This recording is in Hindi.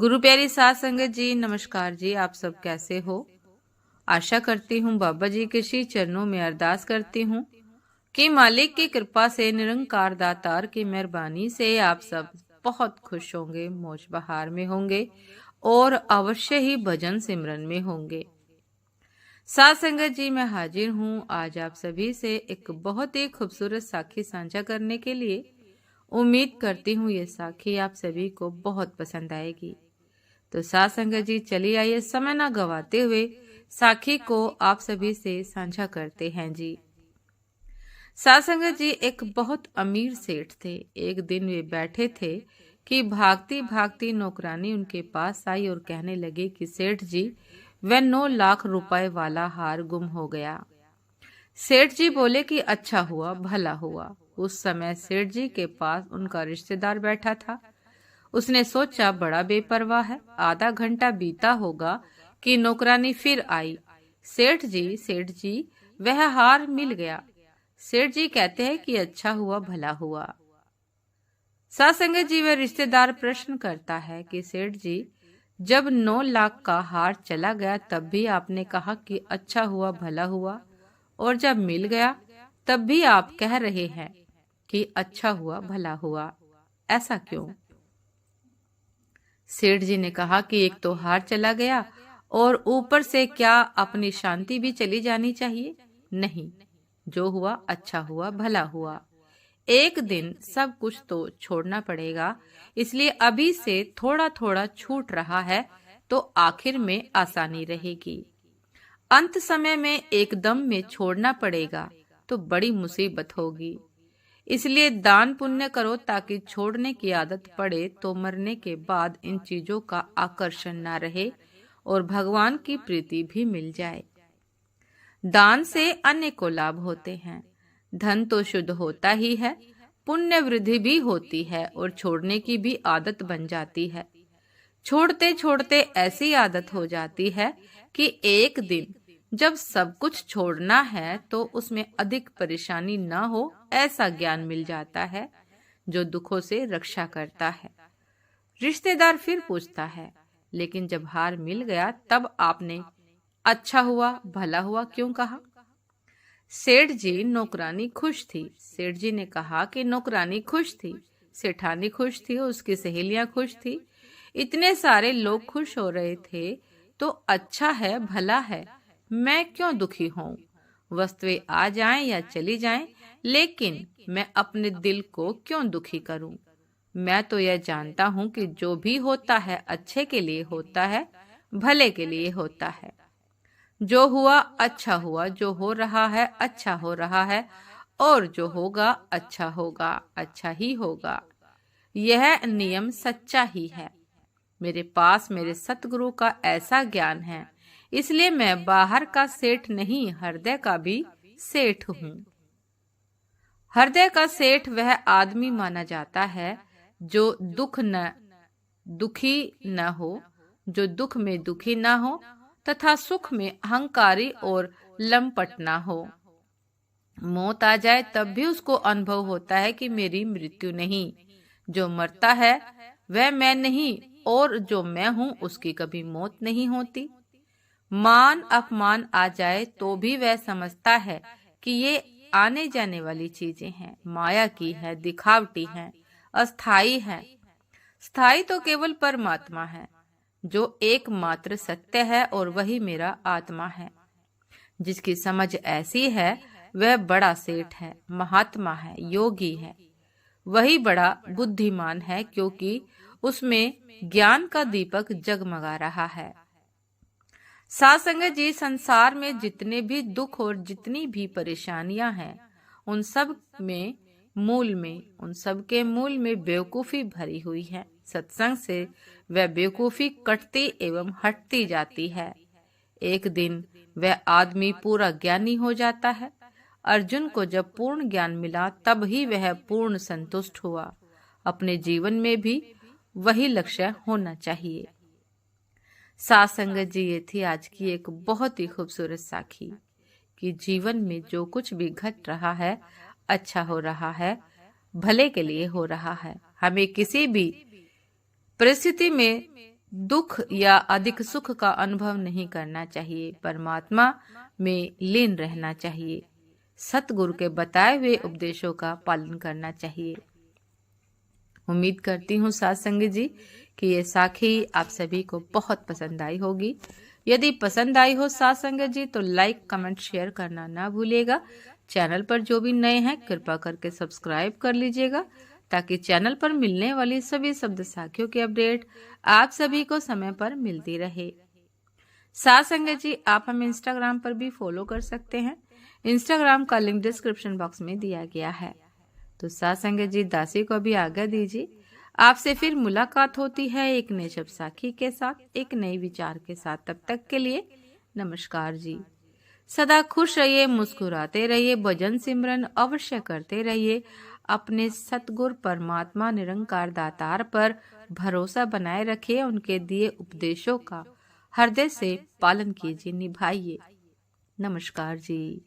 गुरु प्यारी साध संगत जी, नमस्कार जी। आप सब कैसे हो? आशा करती हूँ बाबा जी के श्री चरणों में अरदास करती हूँ कि मालिक की कृपा से, निरंकार दातार की मेहरबानी से आप सब बहुत खुश होंगे, मौज बहार में होंगे और अवश्य ही भजन सिमरन में होंगे। साध संगत जी, मैं हाजिर हूँ आज आप सभी से एक बहुत ही खूबसूरत साखी साझा करने के लिए। उम्मीद करती हूँ ये साखी आप सभी को बहुत पसंद आएगी। तो साध संगत जी, चलिए आइए समय ना गवाते हुए साखी को आप सभी से साझा करते हैं जी। साध संगत जी, एक बहुत अमीर सेठ थे। एक दिन वे बैठे थे कि भागती भागती नौकरानी उनके पास आई और कहने लगी कि सेठ जी, वह 9 लाख रुपए वाला हार गुम हो गया। सेठ जी बोले कि अच्छा हुआ, भला हुआ। उस समय सेठ जी के पास उनका रिश्तेदार बैठा था। उसने सोचा बड़ा बेपरवाह है। आधा घंटा बीता होगा कि नौकरानी फिर आई। सेठ जी, वह हार मिल गया। सेठ जी कहते हैं कि अच्छा हुआ, भला हुआ। साध संगत जी, वह रिश्तेदार प्रश्न करता है कि सेठ जी, जब 9 लाख का हार चला गया तब भी आपने कहा कि अच्छा हुआ, भला हुआ, और जब मिल गया तब भी आप कह रहे हैं कि अच्छा हुआ, भला हुआ, ऐसा क्यों? सेठ जी ने कहा कि एक तो हार चला गया और ऊपर से क्या अपनी शांति भी चली जानी चाहिए? नहीं, जो हुआ अच्छा हुआ, भला हुआ। एक दिन सब कुछ तो छोड़ना पड़ेगा, इसलिए अभी से थोड़ा थोड़ा छूट रहा है तो आखिर में आसानी रहेगी। अंत समय में एकदम में छोड़ना पड़ेगा तो बड़ी मुसीबत होगी। इसलिए दान पुण्य करो ताकि छोड़ने की आदत पड़े तो मरने के बाद इन चीजों का आकर्षण ना रहे और भगवान की प्रीति भी मिल जाए। दान से अनेकों लाभ होते हैं। धन तो शुद्ध होता ही है, पुण्य वृद्धि भी होती है और छोड़ने की भी आदत बन जाती है। छोड़ते छोड़ते ऐसी आदत हो जाती है कि एक दिन जब सब कुछ छोड़ना है तो उसमें अधिक परेशानी न हो ऐसा ज्ञान मिल जाता है जो दुखों से रक्षा करता है। रिश्तेदार फिर पूछता है, लेकिन जब हार मिल गया तब आपने अच्छा हुआ, भला हुआ क्यों कहा? सेठ जी, नौकरानी खुश थी। सेठ जी ने कहा कि नौकरानी खुश थी, सेठानी खुश थी, उसकी सहेलियां खुश थी, इतने सारे लोग खुश हो रहे थे तो अच्छा है, भला है, मैं क्यों दुखी हूँ? वस्तुएं आ जाएं या चली जाएं, लेकिन मैं अपने दिल को क्यों दुखी करूं? मैं तो यह जानता हूं कि जो भी होता है अच्छे के लिए होता है, भले के लिए होता है। जो हुआ अच्छा हुआ, जो हो रहा है अच्छा हो रहा है, और जो होगा अच्छा होगा, अच्छा ही होगा। यह नियम सच्चा ही है। मेरे पास मेरे सतगुरु का ऐसा ज्ञान है, इसलिए मैं बाहर का सेठ नहीं, हृदय का भी सेठ हूँ। हृदय का सेठ वह आदमी माना जाता है जो दुखी न हो, जो दुख में दुखी न हो तथा सुख में अहंकारी और लंपट न हो। मौत आ जाए तब भी उसको अनुभव होता है कि मेरी मृत्यु नहीं, जो मरता है वह मैं नहीं और जो मैं हूँ उसकी कभी मौत नहीं होती। मान अपमान आ जाए तो भी वह समझता है कि ये आने जाने वाली चीजें हैं, माया की है, दिखावटी है, अस्थाई है। स्थायी तो केवल परमात्मा है जो एकमात्र सत्य है और वही मेरा आत्मा है। जिसकी समझ ऐसी है वह बड़ा सेठ है, महात्मा है, योगी है। वही बड़ा बुद्धिमान है क्योंकि उसमें ज्ञान का दीपक जगमगा रहा है। साध संगत जी, संसार में जितने भी दुख और जितनी भी परेशानियां हैं उन सब के मूल में बेवकूफी भरी हुई है। सत्संग से वह बेवकूफी कटती एवं हटती जाती है। एक दिन वह आदमी पूरा ज्ञानी हो जाता है। अर्जुन को जब पूर्ण ज्ञान मिला तब ही वह पूर्ण संतुष्ट हुआ। अपने जीवन में भी वही लक्ष्य होना चाहिए। साध संगत जी, ये थी आज की एक बहुत ही खूबसूरत साखी कि जीवन में जो कुछ भी घट रहा है अच्छा हो रहा है, भले के लिए हो रहा है। हमें किसी भी परिस्थिति में दुख या अधिक सुख का अनुभव नहीं करना चाहिए, परमात्मा में लीन रहना चाहिए। सतगुरु के बताए हुए उपदेशों का पालन करना चाहिए। उम्मीद करती हूँ साथ संगत जी कि ये साखी आप सभी को बहुत पसंद आई होगी। यदि पसंद आई हो साथ संगत जी तो लाइक, कमेंट, शेयर करना ना भूलिएगा। चैनल पर जो भी नए हैं कृपा करके सब्सक्राइब कर लीजिएगा, ताकि चैनल पर मिलने वाली सभी शब्द साखियों की अपडेट आप सभी को समय पर मिलती रहे। साथ संगत जी आप हमें इंस्टाग्राम पर भी फॉलो कर सकते हैं। इंस्टाग्राम का लिंक डिस्क्रिप्शन बॉक्स में दिया गया है। तो साथ संगत जी दासी को भी आज्ञा दीजिए। आपसे फिर मुलाकात होती है एक नए शब्द साखी के साथ, एक नए विचार के साथ। तब तक के लिए नमस्कार जी। सदा खुश रहिए, मुस्कुराते रहिए, भजन सिमरन अवश्य करते रहिए। अपने सतगुरु परमात्मा निरंकार दातार पर भरोसा बनाए रखिए। उनके दिए उपदेशों का हृदय से पालन कीजिए, निभाइए। नमस्कार जी।